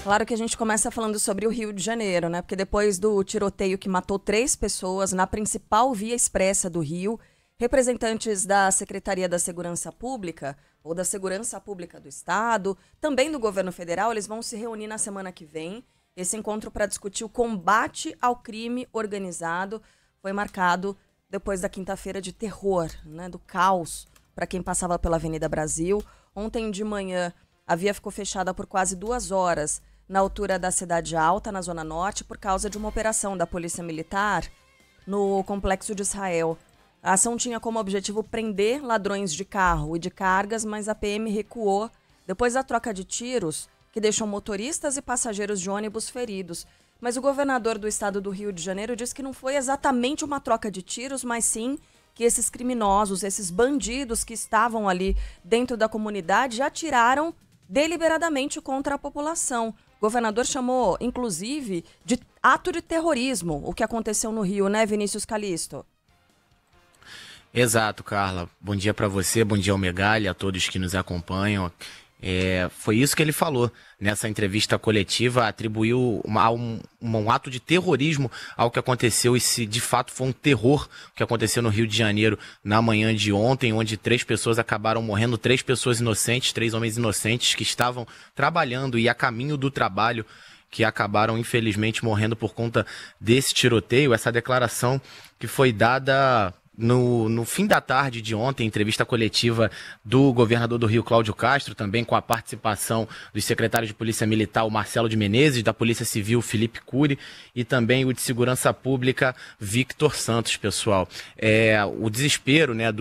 Claro que a gente começa falando sobre o Rio de Janeiro, né? Porque depois do tiroteio que matou 3 pessoas na principal via expressa do Rio, representantes da Secretaria da Segurança Pública ou da Segurança Pública do Estado, também do governo federal, eles vão se reunir na semana que vem. Esse encontro para discutir o combate ao crime organizado foi marcado depois da quinta-feira de terror, né? Do caos para quem passava pela Avenida Brasil. Ontem de manhã, a via ficou fechada por quase 2 horas na altura da Cidade Alta, na Zona Norte, por causa de uma operação da Polícia Militar no Complexo de Israel. A ação tinha como objetivo prender ladrões de carro e de cargas, mas a PM recuou depois da troca de tiros, que deixou motoristas e passageiros de ônibus feridos. Mas o governador do estado do Rio de Janeiro disse que não foi exatamente uma troca de tiros, mas sim que esses criminosos, esses bandidos que estavam ali dentro da comunidade atiraram deliberadamente contra a população. O governador chamou, inclusive, de ato de terrorismo o que aconteceu no Rio, né, Vinícius Calixto? Exato, Carla. Bom dia para você, bom dia ao Megali, a todos que nos acompanham. Foi isso que ele falou nessa entrevista coletiva, atribuiu um ato de terrorismo ao que aconteceu, e se de fato foi um terror o que aconteceu no Rio de Janeiro na manhã de ontem, onde 3 pessoas acabaram morrendo, 3 pessoas inocentes, 3 homens inocentes que estavam trabalhando e a caminho do trabalho, que acabaram infelizmente morrendo por conta desse tiroteio. Essa declaração que foi dada no fim da tarde de ontem, entrevista coletiva do governador do Rio, Cláudio Castro, também com a participação dos secretários de Polícia Militar, o Marcelo de Menezes, da Polícia Civil, Felipe Cury, e também o de Segurança Pública, Victor Santos, pessoal. O desespero, né,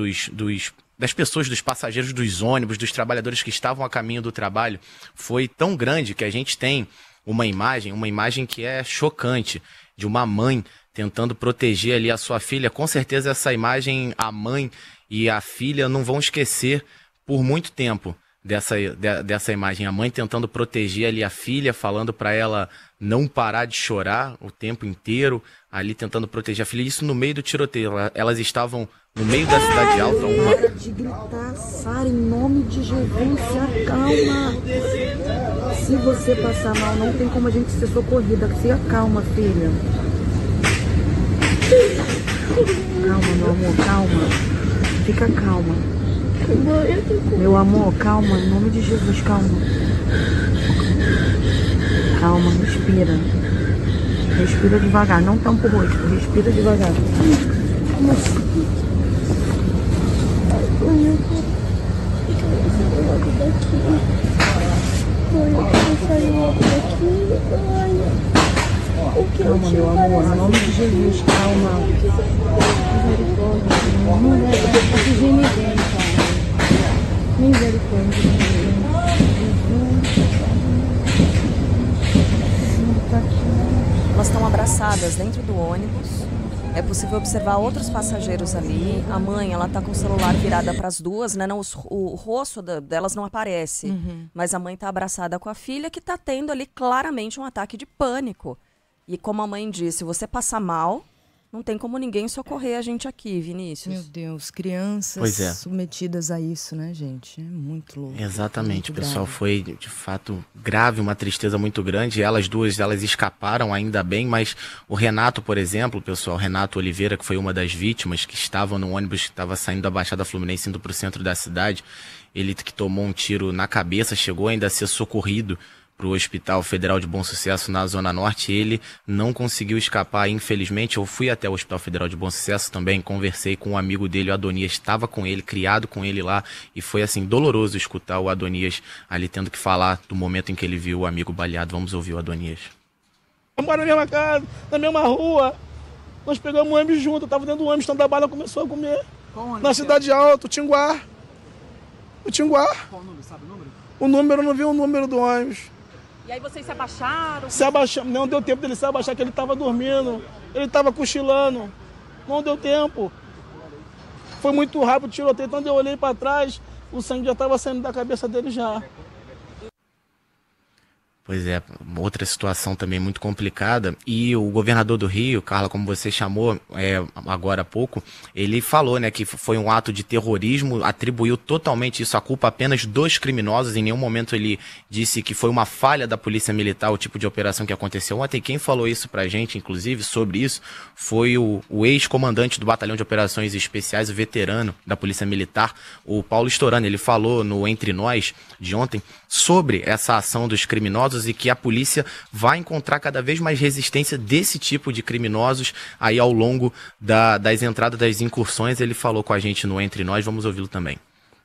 das pessoas, dos passageiros dos ônibus, dos trabalhadores que estavam a caminho do trabalho, foi tão grande que a gente tem uma imagem que é chocante, de uma mãe tentando proteger ali a sua filha. Com certeza essa imagem, a mãe e a filha não vão esquecer por muito tempo dessa imagem. A mãe tentando proteger ali a filha, falando para ela não parar de chorar o tempo inteiro, ali tentando proteger a filha. Isso no meio do tiroteio. Elas estavam no meio da Cidade Alta. Para de gritar, Sara, em nome de Jesus, se acalma. Se você passar mal, não tem como a gente ser socorrida. Se acalma, filha. Calma, meu amor, calma. Fica calma. Meu amor, calma, em nome de Jesus, calma. Calma, respira. Respira devagar, não tampa o rosto, respira devagar. Calma, meu amor, em nome de Jesus, calma. Não vai proteger ninguém, Pai. Misericórdia. Elas estão abraçadas dentro do ônibus. É possível observar outros passageiros ali. A mãe, ela tá com o celular virada para as duas, né? Não, o rosto delas não aparece. Mas a mãe tá abraçada com a filha, que tá tendo ali claramente um ataque de pânico. E como a mãe disse, se você passar mal, não tem como ninguém socorrer a gente aqui, Vinícius. Meu Deus, crianças submetidas a isso, né, gente? É muito louco. Exatamente, muito pessoal, grave. foi de fato grave, uma tristeza muito grande. Elas duas, elas escaparam ainda bem, mas o Renato, por exemplo, pessoal, Renato Oliveira, que foi uma das vítimas, que estava no ônibus que estava saindo da Baixada Fluminense, indo para o centro da cidade, ele que tomou um tiro na cabeça, chegou ainda a ser socorrido para o Hospital Federal de Bom Sucesso na Zona Norte. Ele não conseguiu escapar, infelizmente. Eu fui até o Hospital Federal de Bom Sucesso também, conversei com um amigo dele, o Adonias, estava com ele, criado com ele lá, e foi assim, doloroso escutar o Adonias ali tendo que falar do momento em que ele viu o amigo baleado. Vamos ouvir o Adonias. Eu moro na mesma casa, na mesma rua, nós pegamos o ônibus junto, eu estava dentro do ônibus, então a bala começou a comer. Na Cidade Alta, o Tinguá. O Tinguá. Qual o número, sabe o número? O número, eu não vi o número do ônibus. E aí vocês se abaixaram? Se abaixamos, não deu tempo dele se abaixar, que ele estava dormindo, ele estava cochilando, não deu tempo. Foi muito rápido o tiroteio, quando eu olhei para trás, o sangue já estava saindo da cabeça dele já. Pois é, outra situação também muito complicada. E o governador do Rio, Carla, como você chamou agora há pouco, ele falou, né, que foi um ato de terrorismo, atribuiu totalmente isso, a culpa apenas dos criminosos. Em nenhum momento ele disse que foi uma falha da Polícia Militar, o tipo de operação que aconteceu ontem. Quem falou isso pra gente, inclusive, sobre isso, foi o ex-comandante do Batalhão de Operações Especiais, o veterano da Polícia Militar, o Paulo Storani. Ele falou no Entre Nós de ontem sobre essa ação dos criminosos e que a polícia vai encontrar cada vez mais resistência desse tipo de criminosos aí ao longo das entradas, das incursões. Ele falou com a gente no Entre Nós, vamos ouvi-lo também.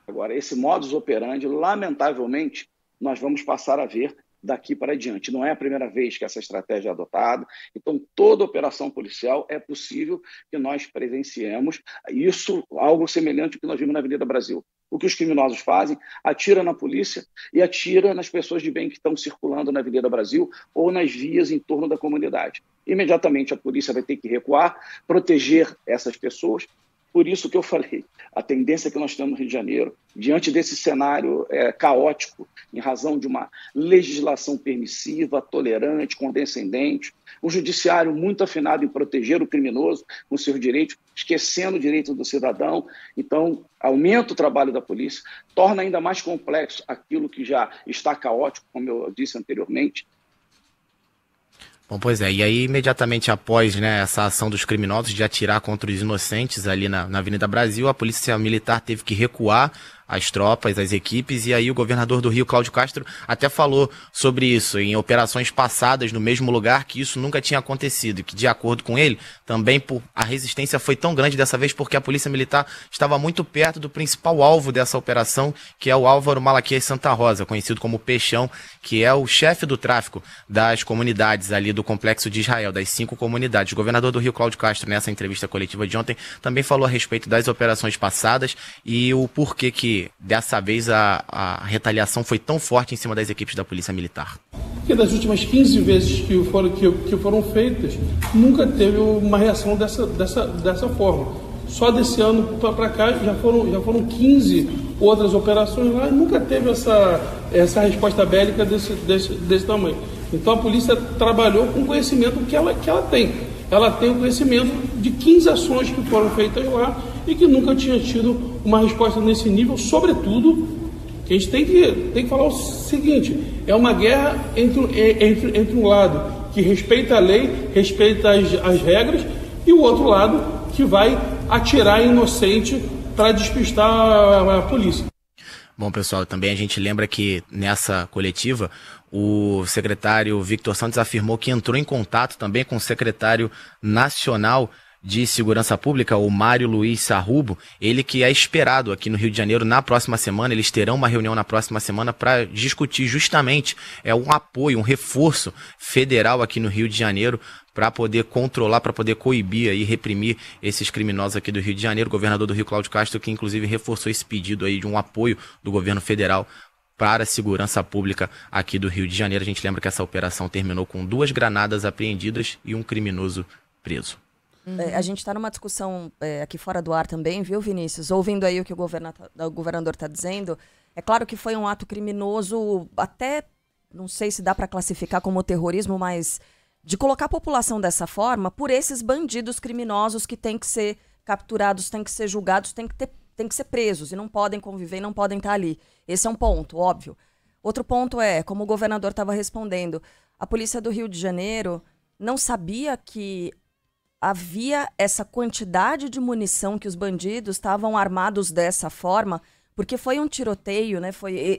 Agora, esse modus operandi, lamentavelmente, nós vamos passar a ver daqui para diante. Não é a primeira vez que essa estratégia é adotada, então toda operação policial é possível que nós presenciemos isso, algo semelhante ao que nós vimos na Avenida Brasil. O que os criminosos fazem? Atira na polícia e atira nas pessoas de bem que estão circulando na Avenida Brasil ou nas vias em torno da comunidade. Imediatamente a polícia vai ter que recuar, proteger essas pessoas. Por isso que eu falei, a tendência que nós temos no Rio de Janeiro, diante desse cenário caótico, em razão de uma legislação permissiva, tolerante, condescendente, um judiciário muito afinado em proteger o criminoso com seus direitos, esquecendo o direito do cidadão. Então, aumenta o trabalho da polícia, torna ainda mais complexo aquilo que já está caótico, como eu disse anteriormente. Bom, pois é, e aí imediatamente após, né, essa ação dos criminosos de atirar contra os inocentes ali na Avenida Brasil, a Polícia Militar teve que recuar as tropas, as equipes, e aí o governador do Rio, Cláudio Castro, até falou sobre isso em operações passadas no mesmo lugar, que isso nunca tinha acontecido, e que de acordo com ele, também a resistência foi tão grande dessa vez porque a Polícia Militar estava muito perto do principal alvo dessa operação, que é o Álvaro Malaquias Santa Rosa, conhecido como Peixão, que é o chefe do tráfico das comunidades ali do Complexo de Israel, das 5 comunidades. O governador do Rio, Cláudio Castro, nessa entrevista coletiva de ontem, também falou a respeito das operações passadas e o porquê que dessa vez a retaliação foi tão forte em cima das equipes da Polícia Militar. Porque das últimas 15 vezes que foram feitas, nunca teve uma reação dessa forma. Só desse ano para cá já foram 15 outras operações lá e nunca teve essa resposta bélica desse tamanho. Então a polícia trabalhou com o conhecimento que ela tem. Ela tem o conhecimento de 15 ações que foram feitas lá e que nunca tinha tido uma resposta nesse nível, sobretudo, que a gente tem que falar o seguinte, é uma guerra entre um lado que respeita a lei, respeita as regras, e o outro lado que vai atirar inocente para despistar a polícia. Bom, pessoal, também a gente lembra que nessa coletiva o secretário Victor Santos afirmou que entrou em contato também com o secretário nacional de Segurança Pública, o Mário Luiz Sarrubo, ele que é esperado aqui no Rio de Janeiro na próxima semana. Eles terão uma reunião na próxima semana para discutir justamente um apoio, um reforço federal aqui no Rio de Janeiro para poder controlar, para poder coibir e reprimir esses criminosos aqui do Rio de Janeiro. O governador do Rio, Cláudio Castro, que inclusive reforçou esse pedido aí de um apoio do governo federal para a segurança pública aqui do Rio de Janeiro. A gente lembra que essa operação terminou com 2 granadas apreendidas e um criminoso preso. A gente está numa discussão aqui fora do ar também, viu, Vinícius? Ouvindo aí o que o governador está dizendo, é claro que foi um ato criminoso, até não sei se dá para classificar como terrorismo, mas de colocar a população dessa forma por esses bandidos criminosos que têm que ser capturados, têm que ser julgados, têm que ser presos e não podem conviver, não podem estar ali. Esse é um ponto, óbvio. Outro ponto é, como o governador estava respondendo, a polícia do Rio de Janeiro não sabia que havia essa quantidade de munição, que os bandidos estavam armados dessa forma, porque foi um tiroteio, né?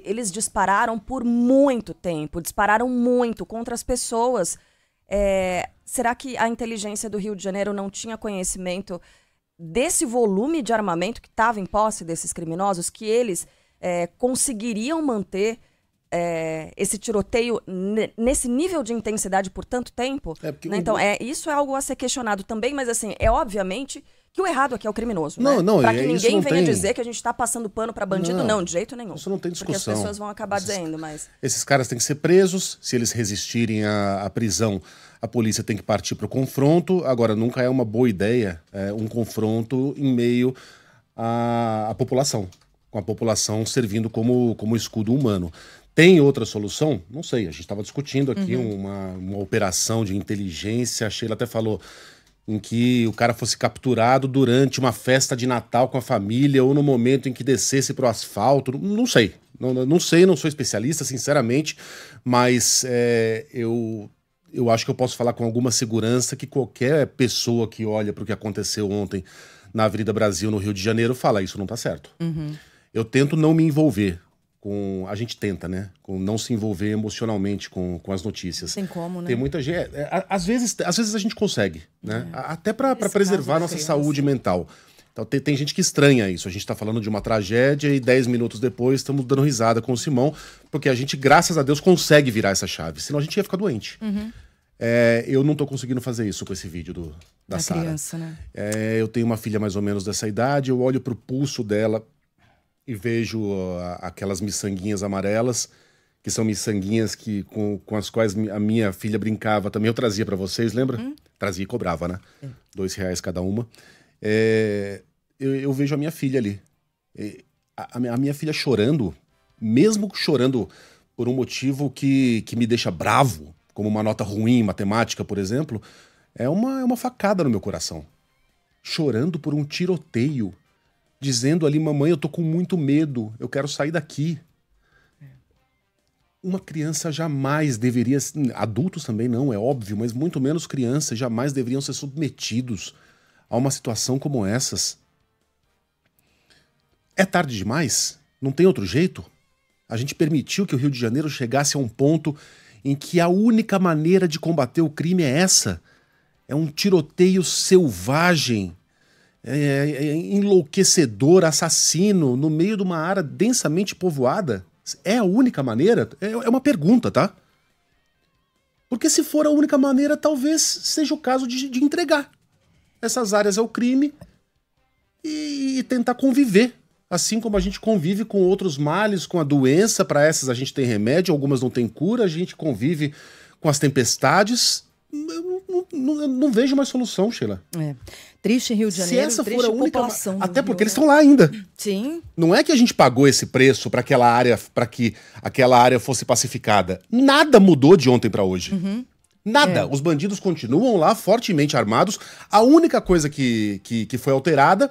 Eles dispararam por muito tempo, dispararam muito contra as pessoas. Será que a inteligência do Rio de Janeiro não tinha conhecimento desse volume de armamento que estava em posse desses criminosos, que eles conseguiriam manter esse tiroteio nesse nível de intensidade por tanto tempo? Né? Então, isso é algo a ser questionado também, mas assim, obviamente que o errado aqui é o criminoso. Para que ninguém venha dizer que a gente está passando pano para bandido, não, de jeito nenhum. Isso não tem discussão. Porque as pessoas vão acabar dizendo, mas... Esses caras têm que ser presos, se eles resistirem à prisão, a polícia tem que partir para o confronto. Agora, nunca é uma boa ideia um confronto em meio à população, com a população servindo como escudo humano. Tem outra solução? Não sei. A gente estava discutindo aqui uma operação de inteligência. A Sheila até falou em que o cara fosse capturado durante uma festa de Natal com a família ou no momento em que descesse para o asfalto. Não sei. Não sei, não sou especialista, sinceramente, mas eu acho que eu posso falar com alguma segurança que qualquer pessoa que olha para o que aconteceu ontem na Avenida Brasil, no Rio de Janeiro, fala, isso não tá certo. Eu tento não me envolver a gente tenta, né? Com não se envolver emocionalmente com as notícias. Tem como, né? Tem muita gente. Às vezes a gente consegue, né? Até para preservar a nossa saúde mental. Então tem gente que estranha isso. A gente tá falando de uma tragédia e 10 minutos depois estamos dando risada com o Simão, porque a gente, graças a Deus, consegue virar essa chave. Senão a gente ia ficar doente. Eu não tô conseguindo fazer isso com esse vídeo da Sara. Criança, né? Eu tenho uma filha mais ou menos dessa idade, eu olho pro pulso dela e vejo aquelas miçanguinhas amarelas, que são miçanguinhas com as quais a minha filha brincava também. Eu trazia para vocês, lembra? Trazia e cobrava, né? R$2 cada uma. Eu vejo a minha filha ali. A minha filha chorando, mesmo chorando por um motivo que me deixa bravo, como uma nota ruim em matemática, por exemplo, é uma facada no meu coração. Chorando por um tiroteio, dizendo ali, mamãe, eu tô com muito medo, eu quero sair daqui. Uma criança jamais deveria... Adultos também não, é óbvio, mas muito menos crianças jamais deveriam ser submetidos a uma situação como essas. É tarde demais? Não tem outro jeito? A gente permitiu que o Rio de Janeiro chegasse a um ponto em que a única maneira de combater o crime é essa. É um tiroteio selvagem, enlouquecedor, assassino, no meio de uma área densamente povoada. É a única maneira? É uma pergunta, tá? Porque se for a única maneira, talvez seja o caso de entregar essas áreas ao crime e tentar conviver. Assim como a gente convive com outros males, com a doença, para essas a gente tem remédio, algumas não tem cura, a gente convive com as tempestades. Não vejo mais solução, Sheila. Triste Rio de Janeiro, se essa triste for a única população. Até porque eles estão lá ainda. Sim. Não é que a gente pagou esse preço para aquela área, para que aquela área fosse pacificada. Nada mudou de ontem para hoje. Nada. Os bandidos continuam lá, fortemente armados. A única coisa que foi alterada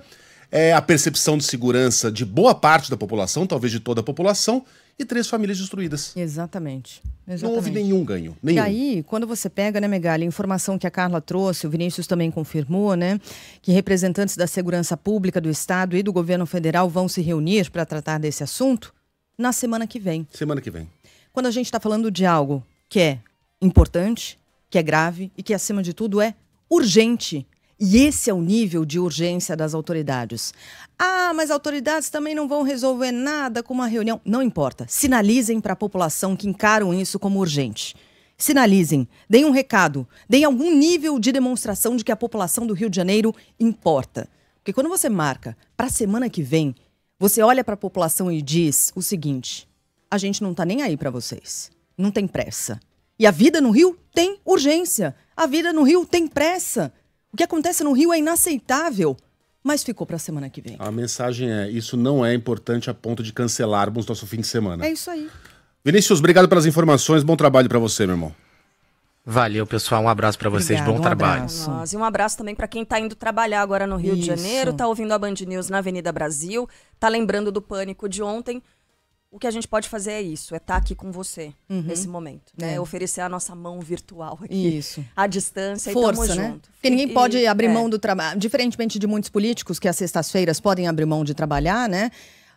é a percepção de segurança de boa parte da população, talvez de toda a população, e 3 famílias destruídas. Exatamente. Não houve nenhum ganho. Nenhum. E aí, quando você pega, né, Megali, a informação que a Carla trouxe, o Vinícius também confirmou, né, que representantes da segurança pública do Estado e do governo federal vão se reunir para tratar desse assunto na semana que vem. Semana que vem. Quando a gente está falando de algo que é importante, que é grave e que, acima de tudo, é urgente. E esse é o nível de urgência das autoridades. Ah, mas as autoridades também não vão resolver nada com uma reunião. Não importa. Sinalizem para a população que encaram isso como urgente. Sinalizem, deem um recado, deem algum nível de demonstração de que a população do Rio de Janeiro importa. Porque quando você marca para a semana que vem, você olha para a população e diz o seguinte: a gente não está nem aí para vocês. Não tem pressa. E a vida no Rio tem urgência. A vida no Rio tem pressa. O que acontece no Rio é inaceitável, mas ficou para a semana que vem. A mensagem é, isso não é importante a ponto de cancelarmos nosso fim de semana. É isso aí. Vinícius, obrigado pelas informações, bom trabalho para você, meu irmão. Valeu, pessoal, um abraço para vocês, bom trabalho. E um abraço também para quem tá indo trabalhar agora no Rio de Janeiro, tá ouvindo a Band News na Avenida Brasil, tá lembrando do pânico de ontem. O que a gente pode fazer é isso, é estar aqui com você nesse momento, né? Oferecer a nossa mão virtual aqui, à distância. Força, e tamo né? junto. Porque ninguém pode abrir mão do trabalho, diferentemente de muitos políticos que às sextas-feiras podem abrir mão de trabalhar, né?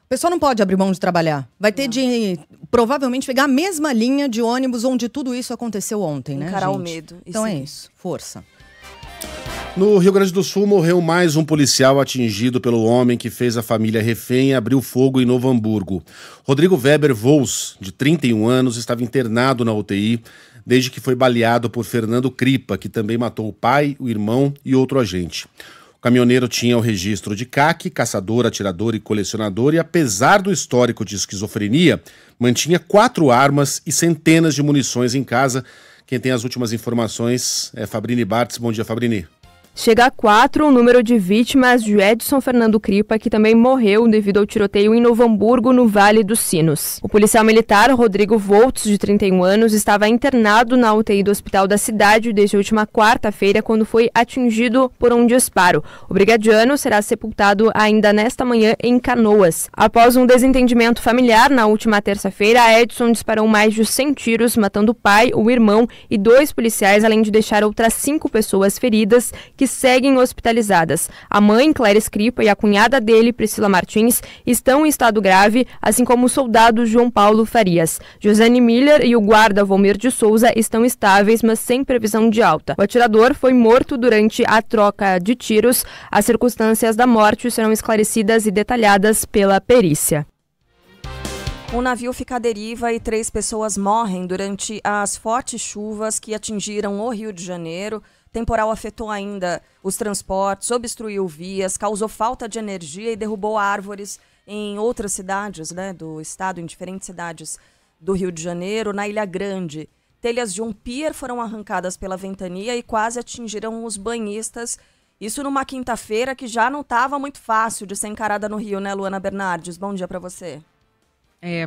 O pessoal não pode abrir mão de trabalhar. Vai ter de, provavelmente, pegar a mesma linha de ônibus onde tudo isso aconteceu ontem, né, encarar gente? o medo. Então é isso, força. No Rio Grande do Sul, morreu mais um policial atingido pelo homem que fez a família refém e abriu fogo em Novo Hamburgo. Rodrigo Weber Vols, de 31 anos, estava internado na UTI desde que foi baleado por Fernando Cripa, que também matou o pai, o irmão e outro agente. O caminhoneiro tinha o registro de CAC, caçador, atirador e colecionador, e apesar do histórico de esquizofrenia, mantinha 4 armas e centenas de munições em casa. Quem tem as últimas informações é Fabrini Bartz. Bom dia, Fabrini. chega a 4 o número de vítimas de Edson Fernando Cripa, que também morreu devido ao tiroteio em Novo Hamburgo, no Vale dos Sinos. O policial militar Rodrigo Voltz, de 31 anos, estava internado na UTI do hospital da cidade desde a última quarta-feira, quando foi atingido por um disparo. O brigadiano será sepultado ainda nesta manhã em Canoas. Após um desentendimento familiar, na última terça-feira, Edson disparou mais de 100 tiros, matando o pai, o irmão e 2 policiais, além de deixar outras 5 pessoas feridas que seguem hospitalizadas. A mãe, Clarice Cripa, e a cunhada dele, Priscila Martins, estão em estado grave, assim como o soldado João Paulo Farias. Josane Miller e o guarda Volmir de Souza estão estáveis, mas sem previsão de alta. O atirador foi morto durante a troca de tiros. As circunstâncias da morte serão esclarecidas e detalhadas pela perícia. Um navio fica à deriva e 3 pessoas morrem durante as fortes chuvas que atingiram o Rio de Janeiro. O temporal afetou ainda os transportes, obstruiu vias, causou falta de energia e derrubou árvores em outras cidades, do estado, em diferentes cidades do Rio de Janeiro. Na Ilha Grande, telhas de um pier foram arrancadas pela ventania e quase atingiram os banhistas. Isso numa quinta-feira que já não estava muito fácil de ser encarada no Rio, né, Luana Bernardes? Bom dia para você.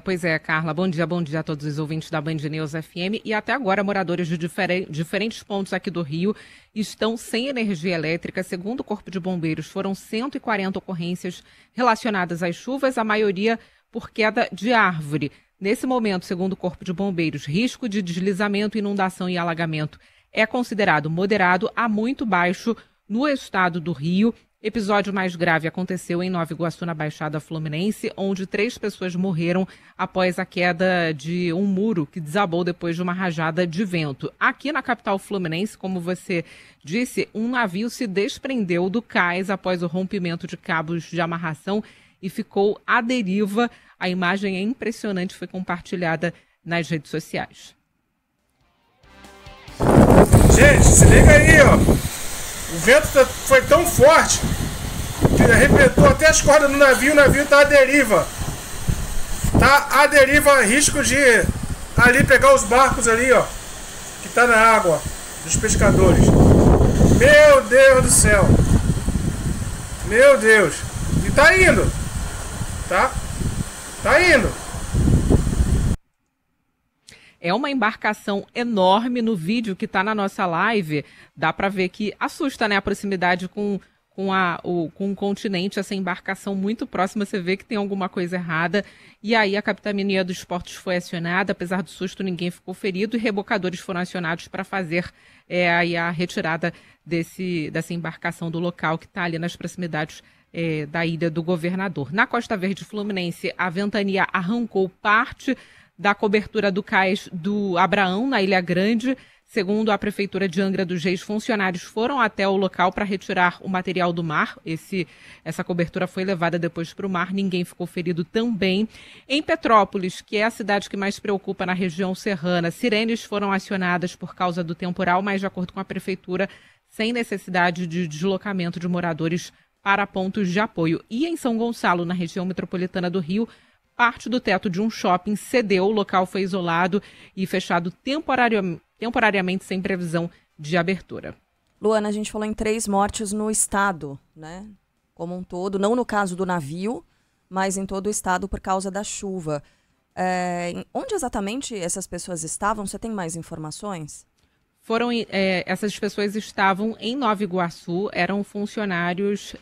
Pois é, Carla. Bom dia a todos os ouvintes da Band News FM. E até agora, moradores de diferentes pontos aqui do Rio estão sem energia elétrica. Segundo o Corpo de Bombeiros, foram 140 ocorrências relacionadas às chuvas, a maioria por queda de árvore. Nesse momento, segundo o Corpo de Bombeiros, risco de deslizamento, inundação e alagamento é considerado moderado a muito baixo no estado do Rio. Episódio mais grave aconteceu em Nova Iguaçu, na Baixada Fluminense, onde 3 pessoas morreram após a queda de um muro que desabou depois de uma rajada de vento. Aqui na capital fluminense, como você disse, um navio se desprendeu do cais após o rompimento de cabos de amarração e ficou à deriva. A imagem é impressionante, foi compartilhada nas redes sociais. Gente, se liga aí, ó. O vento foi tão forte que arrebentou até as cordas do navio. O navio tá à deriva. Tá à deriva, risco de ali pegar os barcos ali, ó, que tá na água, dos pescadores. Meu Deus do céu. Meu Deus. E tá indo. Tá indo. É uma embarcação enorme. No vídeo que está na nossa live, dá para ver que assusta, né? A proximidade com o continente, essa embarcação muito próxima, você vê que tem alguma coisa errada. E aí a Capitania dos Portos foi acionada, apesar do susto ninguém ficou ferido, e rebocadores foram acionados para fazer aí a retirada dessa embarcação do local que está ali nas proximidades da Ilha do Governador. Na Costa Verde Fluminense, a ventania arrancou parte da cobertura do cais do Abraão, na Ilha Grande. Segundo a Prefeitura de Angra dos Reis, funcionários foram até o local para retirar o material do mar. Essa cobertura foi levada depois para o mar, ninguém ficou ferido também. Em Petrópolis, que é a cidade que mais preocupa na região serrana, sirenes foram acionadas por causa do temporal, mas de acordo com a Prefeitura, sem necessidade de deslocamento de moradores para pontos de apoio. E em São Gonçalo, na região metropolitana do Rio, parte do teto de um shopping cedeu, o local foi isolado e fechado temporariamente sem previsão de abertura. Luana, a gente falou em 3 mortes no estado, né? Como um todo, não no caso do navio, mas em todo o estado por causa da chuva. Onde exatamente essas pessoas estavam? Você tem mais informações? Essas pessoas estavam em Nova Iguaçu, eram funcionários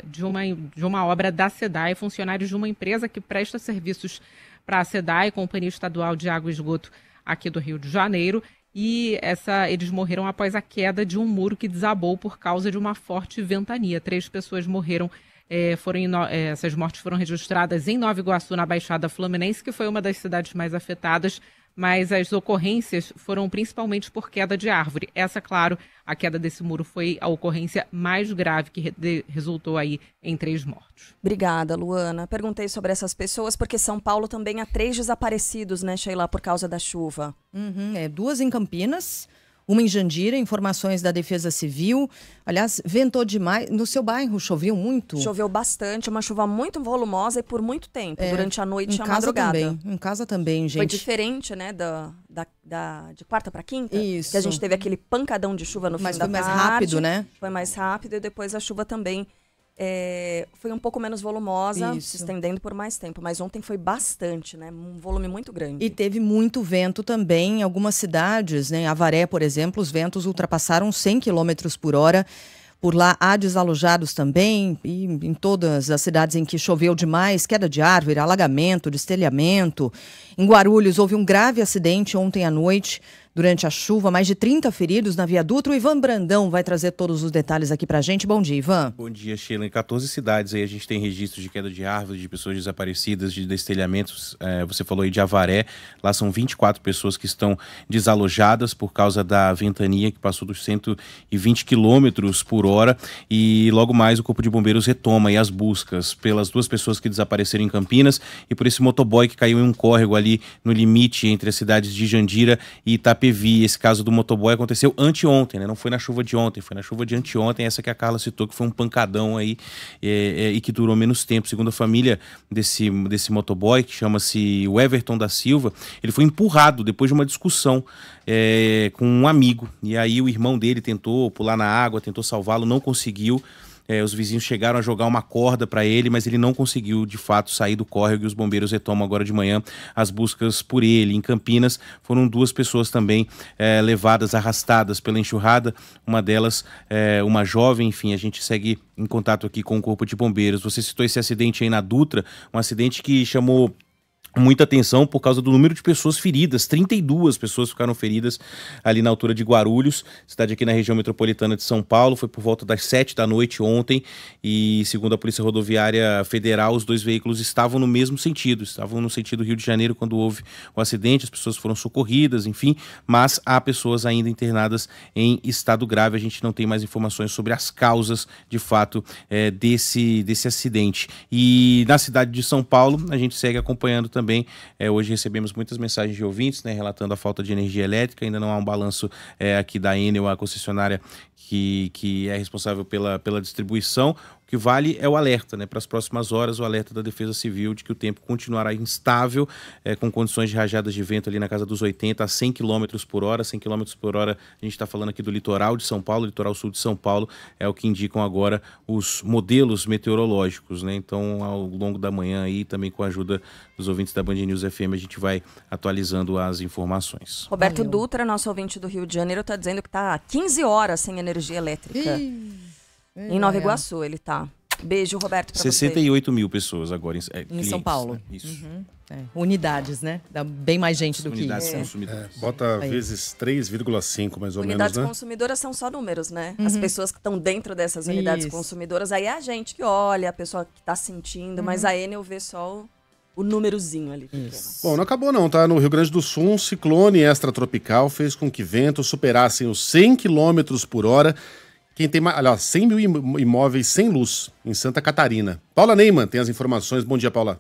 de uma obra da SEDAI, funcionários de uma empresa que presta serviços para a SEDAI, Companhia Estadual de Água e Esgoto aqui do Rio de Janeiro, e eles morreram após a queda de um muro que desabou por causa de uma forte ventania. 3 pessoas morreram, essas mortes foram registradas em Nova Iguaçu, na Baixada Fluminense, que foi uma das cidades mais afetadas, mas as ocorrências foram principalmente por queda de árvore. Essa, claro, a queda desse muro foi a ocorrência mais grave que resultou aí em 3 mortos. Obrigada, Luana. Perguntei sobre essas pessoas porque São Paulo também há 3 desaparecidos, né, Sheila, por causa da chuva. 2 em Campinas, uma em Jandira, informações da Defesa Civil. Aliás, ventou demais. No seu bairro choveu muito? Choveu bastante, uma chuva muito volumosa e por muito tempo, durante a noite e a madrugada. Em casa também, gente. Foi diferente, né, de quarta para quinta? Isso. Que a gente teve aquele pancadão de chuva no fim da tarde. Mas foi mais rápido, né? Foi mais rápido e depois a chuva também foi um pouco menos volumosa, se estendendo por mais tempo. Mas ontem foi bastante, né? Um volume muito grande. E teve muito vento também em algumas cidades, né? Em Avaré, por exemplo, os ventos ultrapassaram 100 km por hora. Por lá há desalojados também, e em todas as cidades em que choveu demais, queda de árvore, alagamento, destelhamento. Em Guarulhos houve um grave acidente ontem à noite, durante a chuva, mais de 30 feridos na Via Dutra. O Ivan Brandão vai trazer todos os detalhes aqui pra gente. Bom dia, Ivan. Bom dia, Sheila. Em 14 cidades aí a gente tem registros de queda de árvores, de pessoas desaparecidas, de destelhamentos. Você falou aí de Avaré, lá são 24 pessoas que estão desalojadas por causa da ventania que passou dos 120 km por hora. E logo mais o Corpo de Bombeiros retoma aí as buscas pelas 2 pessoas que desapareceram em Campinas e por esse motoboy que caiu em um córrego ali no limite entre as cidades de Jandira e Itapevi. Esse caso do motoboy aconteceu anteontem, né? Não foi na chuva de ontem, foi na chuva de anteontem, essa que a Carla citou, que foi um pancadão aí e que durou menos tempo. Segundo a família desse motoboy, que chama-se o Everton da Silva, ele foi empurrado depois de uma discussão com um amigo. E aí o irmão dele tentou pular na água, tentou salvá-lo, não conseguiu. Os vizinhos chegaram a jogar uma corda para ele, mas ele não conseguiu, de fato, sair do córrego e os bombeiros retomam agora de manhã as buscas por ele. Em Campinas, foram 2 pessoas também levadas, arrastadas pela enxurrada. Uma delas, uma jovem, enfim, a gente segue em contato aqui com o Corpo de Bombeiros. Você citou esse acidente aí na Dutra, um acidente que chamou muita atenção por causa do número de pessoas feridas. 32 pessoas ficaram feridas ali na altura de Guarulhos, cidade aqui na região metropolitana de São Paulo. Foi por volta das 7 da noite ontem e, segundo a Polícia Rodoviária Federal, os 2 veículos estavam no mesmo sentido, estavam no sentido Rio de Janeiro quando houve o acidente. As pessoas foram socorridas, enfim, mas há pessoas ainda internadas em estado grave. A gente não tem mais informações sobre as causas, de fato, desse acidente. E na cidade de São Paulo, a gente segue acompanhando também. Hoje recebemos muitas mensagens de ouvintes, né, relatando a falta de energia elétrica. Ainda não há um balanço aqui da Enel, a concessionária que é responsável pela distribuição. O que vale é o alerta, né, para as próximas horas, o alerta da Defesa Civil de que o tempo continuará instável, com condições de rajadas de vento ali na casa dos 80 a 100 km por hora. 100 km por hora, a gente está falando aqui do litoral de São Paulo, litoral sul de São Paulo, é o que indicam agora os modelos meteorológicos, né? Então, ao longo da manhã aí, também com a ajuda dos ouvintes da Band News FM, a gente vai atualizando as informações. Roberto Dutra, nosso ouvinte do Rio de Janeiro, está dizendo que está há 15 horas sem energia elétrica. Em NovaIguaçu ele tá. Beijo, Roberto, pra 68 mil pessoas agora em São Paulo. Né? Isso. Unidades, né? Dá bem mais gente do unidades que consumidoras. Bota vezes 3,5 mais ou menos, unidades né? consumidoras são só números, né? As pessoas que estão dentro dessas unidades consumidoras, aí é a gente que olha, a pessoa que tá sentindo, mas a Enel vê só o númerozinho ali. Bom, não acabou não, tá? No Rio Grande do Sul, um ciclone extratropical fez com que ventos superassem os 100 km por hora. Quem tem, 100 mil imóveis sem luz em Santa Catarina. Paula Neyman tem as informações. Bom dia, Paula.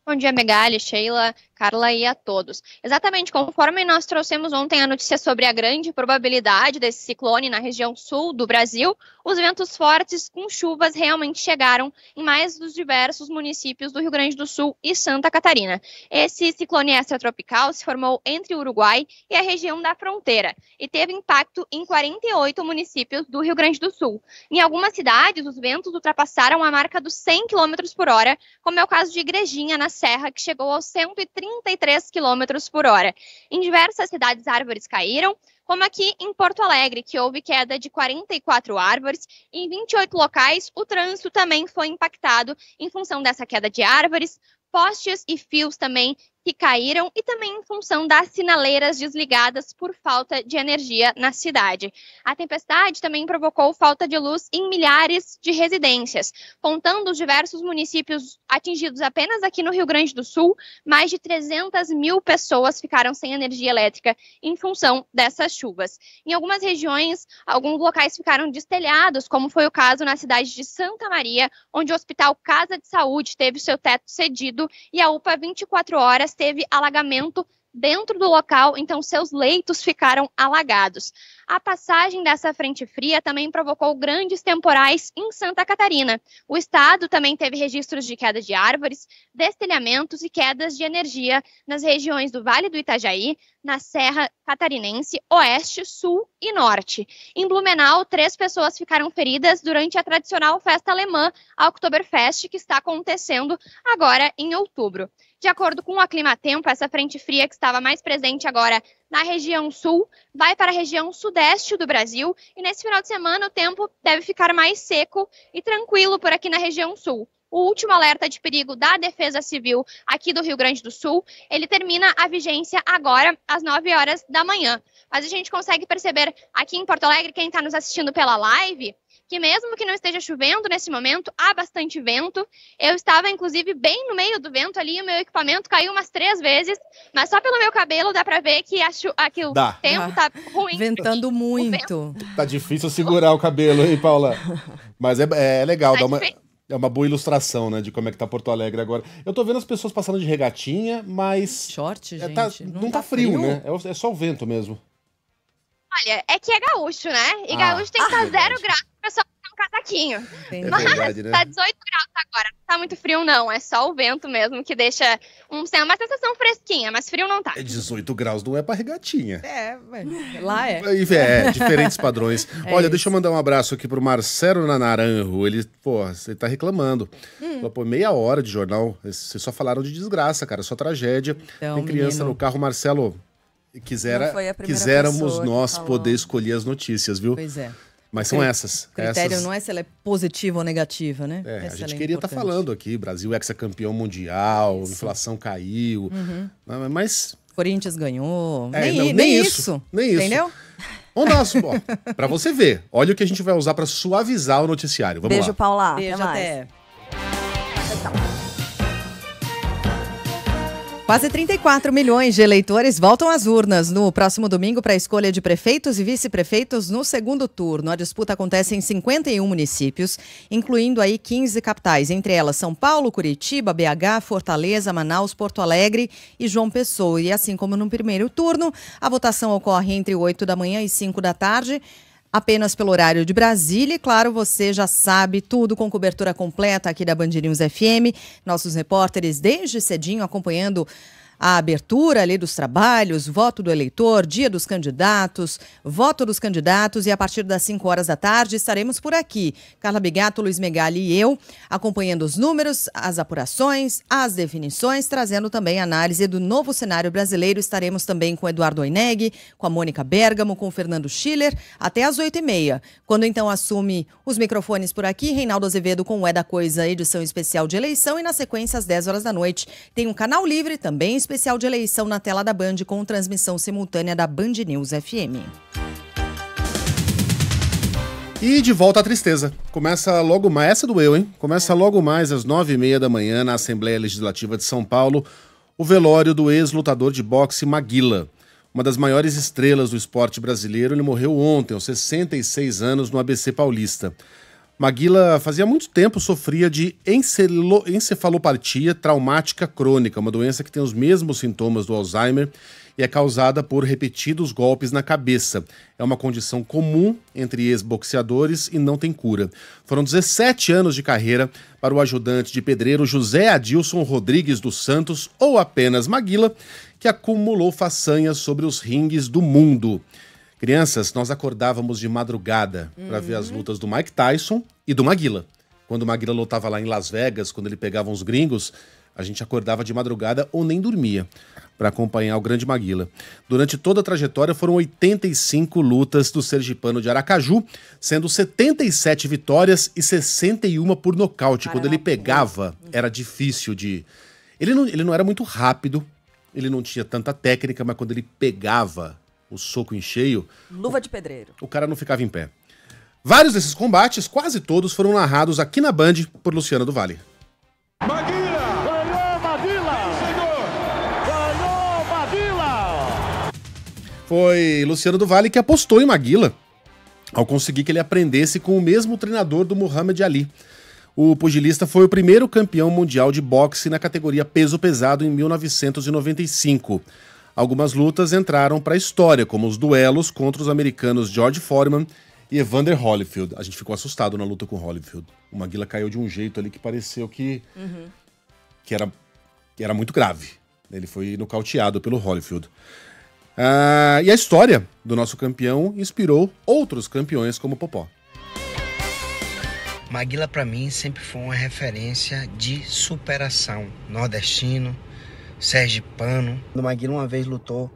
Bom dia, Megali, Sheila, Carla e a todos. Exatamente, conforme nós trouxemos ontem a notícia sobre a grande probabilidade desse ciclone na região sul do Brasil, os ventos fortes com chuvas realmente chegaram em mais dos diversos municípios do Rio Grande do Sul e Santa Catarina. Esse ciclone extratropical se formou entre o Uruguai e a região da fronteira e teve impacto em 48 municípios do Rio Grande do Sul. Em algumas cidades, os ventos ultrapassaram a marca dos 100 km por hora, como é o caso de Igrejinha, na Serra, que chegou aos 133 km por hora. Em diversas cidades, árvores caíram, como aqui em Porto Alegre, que houve queda de 44 árvores. Em 28 locais, o trânsito também foi impactado em função dessa queda de árvores, postes e fios também que caíram e também em função das sinaleiras desligadas por falta de energia na cidade. A tempestade também provocou falta de luz em milhares de residências. Contando os diversos municípios atingidos apenas aqui no Rio Grande do Sul, mais de 300 mil pessoas ficaram sem energia elétrica em função dessas chuvas. Em algumas regiões, alguns locais ficaram destelhados, como foi o caso na cidade de Santa Maria, onde o Hospital Casa de Saúde teve seu teto cedido e a UPA 24 horas teve alagamento dentro do local, então seus leitos ficaram alagados. A passagem dessa frente fria também provocou grandes temporais em Santa Catarina. O estado também teve registros de queda de árvores, destelhamentos e quedas de energia nas regiões do Vale do Itajaí, na Serra Catarinense, Oeste, Sul e Norte. Em Blumenau, 3 pessoas ficaram feridas durante a tradicional festa alemã, a Oktoberfest, que está acontecendo agora em outubro. De acordo com o Aclimatempo, essa frente fria que estava mais presente agora na região sul, vai para a região sudeste do Brasil e nesse final de semana o tempo deve ficar mais seco e tranquilo por aqui na região sul. O último alerta de perigo da Defesa Civil aqui do Rio Grande do Sul, ele termina a vigência agora às 9 horas da manhã. Mas a gente consegue perceber aqui em Porto Alegre, quem está nos assistindo pela live, que mesmo que não esteja chovendo nesse momento, há bastante vento. Eu estava, inclusive, bem no meio do vento ali, o meu equipamento caiu umas 3 vezes, mas só pelo meu cabelo dá pra ver que, que o tempo tá ruim. Ventando muito. Tá difícil segurar o cabelo, hein, Paula? Mas é legal, é uma boa ilustração, né, de como é que tá Porto Alegre agora. Eu tô vendo as pessoas passando de regatinha, mas... Short, gente. Não tá frio, né? É só o vento mesmo. Olha, é que é gaúcho, né? E gaúcho tem que estar 0 graus pra pessoa ficar um casaquinho. Mas verdade, né? Tá 18 graus agora, não tá muito frio não, é só o vento mesmo que deixa uma sensação fresquinha, mas frio não tá. 18 graus não é pra regatinha. Lá é. Diferentes padrões. Olha, deixa eu mandar um abraço aqui pro Marcelo Naranjo, ele tá reclamando. Falou, pô, meia hora de jornal, vocês só falaram de desgraça, cara, só tragédia. Então, tem criança no carro, Marcelo... Quiséramos nós poder escolher as notícias, viu? Pois é. Mas são essas. O critério não é se ela é positiva ou negativa, né? A gente queria estar falando aqui, Brasil ex-campeão mundial, inflação caiu, mas... Corinthians ganhou. Nem isso. Entendeu? Pra você ver, olha o que a gente vai usar pra suavizar o noticiário. Vamos Beijo, lá. Paula. Beijo, até. Quase 34 milhões de eleitores voltam às urnas no próximo domingo para a escolha de prefeitos e vice-prefeitos no segundo turno. A disputa acontece em 51 municípios, incluindo aí 15 capitais, entre elas São Paulo, Curitiba, BH, Fortaleza, Manaus, Porto Alegre e João Pessoa. E assim como no primeiro turno, a votação ocorre entre 8 da manhã e 5 da tarde, apenas pelo horário de Brasília. E claro, você já sabe tudo com cobertura completa aqui da Band News FM. Nossos repórteres desde cedinho acompanhando a abertura ali dos trabalhos, voto do eleitor, dia dos candidatos, voto dos candidatos, e a partir das 5 horas da tarde estaremos por aqui. Carla Bigato, Luiz Megali e eu, acompanhando os números, as apurações, as definições, trazendo também análise do novo cenário brasileiro. Estaremos também com Eduardo Oineg, com a Mônica Bergamo, com o Fernando Schiller, até às 8h30. Quando então assume os microfones por aqui, Reinaldo Azevedo com o É da Coisa, edição especial de eleição, e na sequência às 10 horas da noite tem um canal livre, também especial de eleição na tela da Band, com transmissão simultânea da Band News FM. E de volta à tristeza. Começa logo mais, essa doeu, hein? Começa logo mais às 9h30 da manhã na Assembleia Legislativa de São Paulo, o velório do ex-lutador de boxe Maguila. Uma das maiores estrelas do esporte brasileiro, ele morreu ontem, aos 66 anos, no ABC Paulista. Maguila fazia muito tempo sofria de encefalopatia traumática crônica, uma doença que tem os mesmos sintomas do Alzheimer e é causada por repetidos golpes na cabeça. É uma condição comum entre ex-boxeadores e não tem cura. Foram 17 anos de carreira para o ajudante de pedreiro José Adilson Rodrigues dos Santos, ou apenas Maguila, que acumulou façanhas sobre os ringues do mundo. Crianças, nós acordávamos de madrugada para ver as lutas do Mike Tyson e do Maguila. Quando o Maguila lutava lá em Las Vegas, quando ele pegava uns gringos, a gente acordava de madrugada ou nem dormia para acompanhar o grande Maguila. Durante toda a trajetória foram 85 lutas do sergipano de Aracaju, sendo 77 vitórias e 61 por nocaute. Quando ele pegava, era difícil de... Ele não era muito rápido, ele não tinha tanta técnica, mas quando ele pegava o soco em cheio... Luva de pedreiro. O cara não ficava em pé. Vários desses combates, quase todos, foram narrados aqui na Band por Luciano do Vale. Maguila! Ganhou Maguila! Ganhou Maguila! Foi Luciano do Vale que apostou em Maguila, ao conseguir que ele aprendesse com o mesmo treinador do Muhammad Ali. O pugilista foi o primeiro campeão mundial de boxe na categoria peso pesado em 1995. Algumas lutas entraram para a história, como os duelos contra os americanos George Foreman e Evander Holyfield. A gente ficou assustado na luta com o Holyfield. O Maguila caiu de um jeito ali que pareceu que era muito grave. Ele foi nocauteado pelo Holyfield. E a história do nosso campeão inspirou outros campeões como Popó. Maguila, para mim, sempre foi uma referência de superação. Nordestino, sergipano. O Maguila uma vez lutou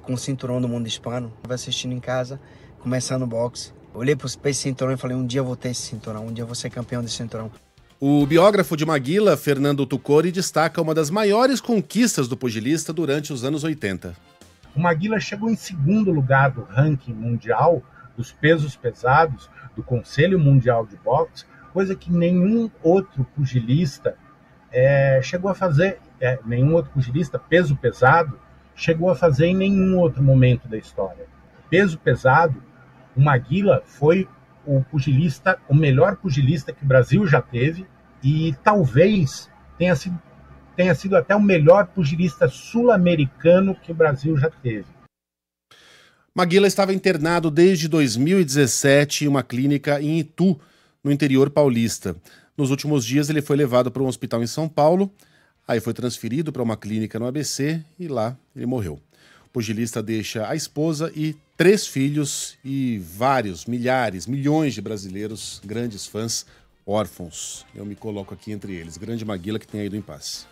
com o cinturão do mundo hispano. Estava assistindo em casa, começando boxe. Olhei para esse cinturão e falei, um dia eu vou ter esse cinturão, um dia eu vou ser campeão desse cinturão. O biógrafo de Maguila, Fernando Tucori, destaca uma das maiores conquistas do pugilista durante os anos 80. O Maguila chegou em segundo lugar do ranking mundial dos pesos pesados do Conselho Mundial de Boxe, coisa que nenhum outro pugilista chegou a fazer, nenhum outro pugilista peso pesado chegou a fazer em nenhum outro momento da história. Peso pesado, o Maguila foi o melhor pugilista que o Brasil já teve e talvez tenha sido até o melhor pugilista sul-americano que o Brasil já teve. Maguila estava internado desde 2017 em uma clínica em Itu, no interior paulista. Nos últimos dias ele foi levado para um hospital em São Paulo, aí foi transferido para uma clínica no ABC e lá ele morreu. O pugilista deixa a esposa e 3 filhos e vários, milhares, milhões de brasileiros, grandes fãs, órfãos. Eu me coloco aqui entre eles. Grande Maguila que tenha ido em paz.